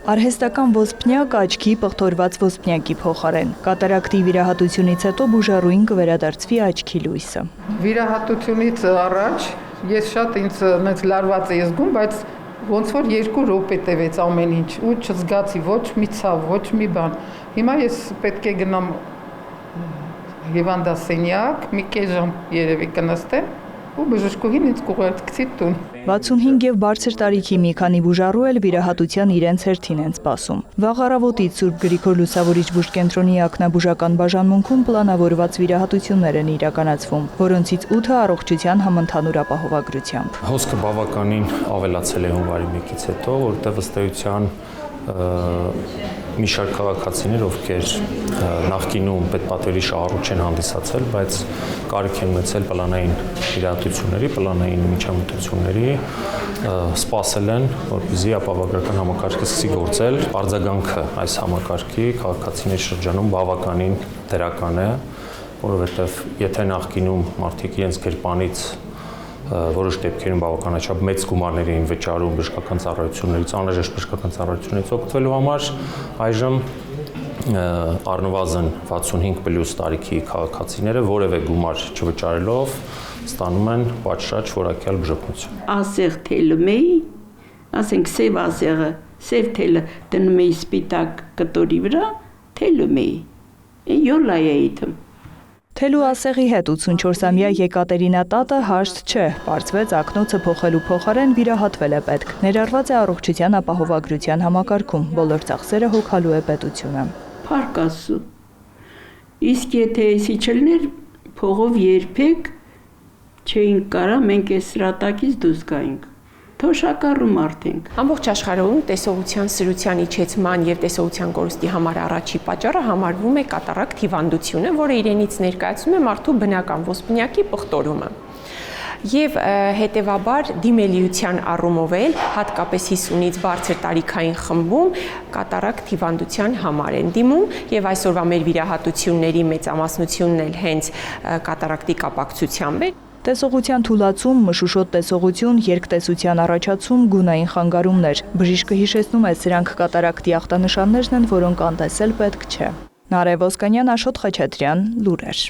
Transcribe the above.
Արհեստական ոսպնյակ աչքի պղտորված ոսպնյակի փոխարեն։ Կատարակտի վիրահատությունից հետո բուժառուին կվերադարձվի աչքի լույսը։ Վիրահատությունից առաջ ես շատ ինձ լարված էի զգում, բայց ոնց որ 2 րոպե տևեց ամեն ինչ ու չզգացի ոչ մի ցավ, ոչ մի բան։ Հիմա ես պետք է գնամ հիվանդասենյակ, մի կես ժամ երևի կնստեմ ու բժշկուհին ինձ կուղարկեցի տուն։ 65 եւ բարձր տարիքի մի քանի բուժառու էլ վիրահատության իրենց հերթին են սպասում։ Վաղ առավոտից Սուրբ Գրիգոր Լուսավորիչ բուժկենտրոնի ակնաբուժական բաժանմունքում պլանավորված վիրահատություններ են իրականացվում, որոնցից 8-ը առողջության համընդհանուր ապահովագրությամբ։ Հոսքը բավականին ավելացել է հունվարի 1-ից հետո, որտեղ ըստ էության մի շարք քաղաքացիներ, ովքեր նախկինում պետպատվերի շահառու չեն հանդիսացել, բայց կարիք են ունեցել պլանային վիրահատությունների, պլանային միջամտությունների, սպասել են, որպեսզի ապահովագրական համակարգը սկսի գործել։ Արձագանքը այս համակարգի քաղաքացիների շրջանում բավականին դրական է, որովհետև եթե նախկինում մարդիկ իրենց գրպանից որոշ դեպքերում բավականաչափ մեծ գումարներ էին վճարում բժշկական ծառայություններից, անհրաժեշտ բժշկական ծառայություններից օգտվելու համար, այժմ առնվազն 65+ տարիքի քաղաքացիները որևէ գումար չվճարելով ստանում են պատշաճ որակյալ բժշկություն։ Ասեղ թելում էի, ասենք սև ասեղը, սև թելը դնում էի սպիտակ կտորի վրա, թելում էի, յոլա էի թում։ Թելու ասեղի հետ 84-ամյա Եկատերինա տատը հաշտ չէ, պարզվեց ակնոցը փոխելու փոխարեն վիրահատվել է պետք, ներառված է առողջության ապահովագրության համակարգում, բոլոր ծախսերը հոգալու է պետությունը։ Փառք Աստծո, իսկ եթե էսի չլներ, փողով երբեք չէինք կարա մենք այս սրատակից դուրս գայինք։ Թոշակառու մարդ ենք։ Ամբողջ աշխարհում տեսողության սրության իջեցման եւ տեսողության կորստի համար առաջի պատճառը համարվում է կատարակտ հիվանդությունը, որը իրենից ներկայացնում է մարդու բնական ոսպնյակի պղտորումը։ Եվ հետևաբար դիմելիության առումով էլ հատկապես 50-ից բարձր տարիքային խմբում կատարակտ հիվանդության համար են դիմում եւ այսօրվա մեր վիրահատությունների մեծամասնությունն էլ հենց կատարակտի կապակցությամբ է։ Տեսողության թուլացում, մշուշոտ տեսողություն, երկտեսության առաջացում, գունային խանգարումներ։ Բժիշկը հիշեցնում է, սրանք կատարակտի ախտանշաններն են, որոնք անտեսել պետք չէ։ Նարէ Ոսկանյան, Աշոտ Խաչատրյան, լուրեր։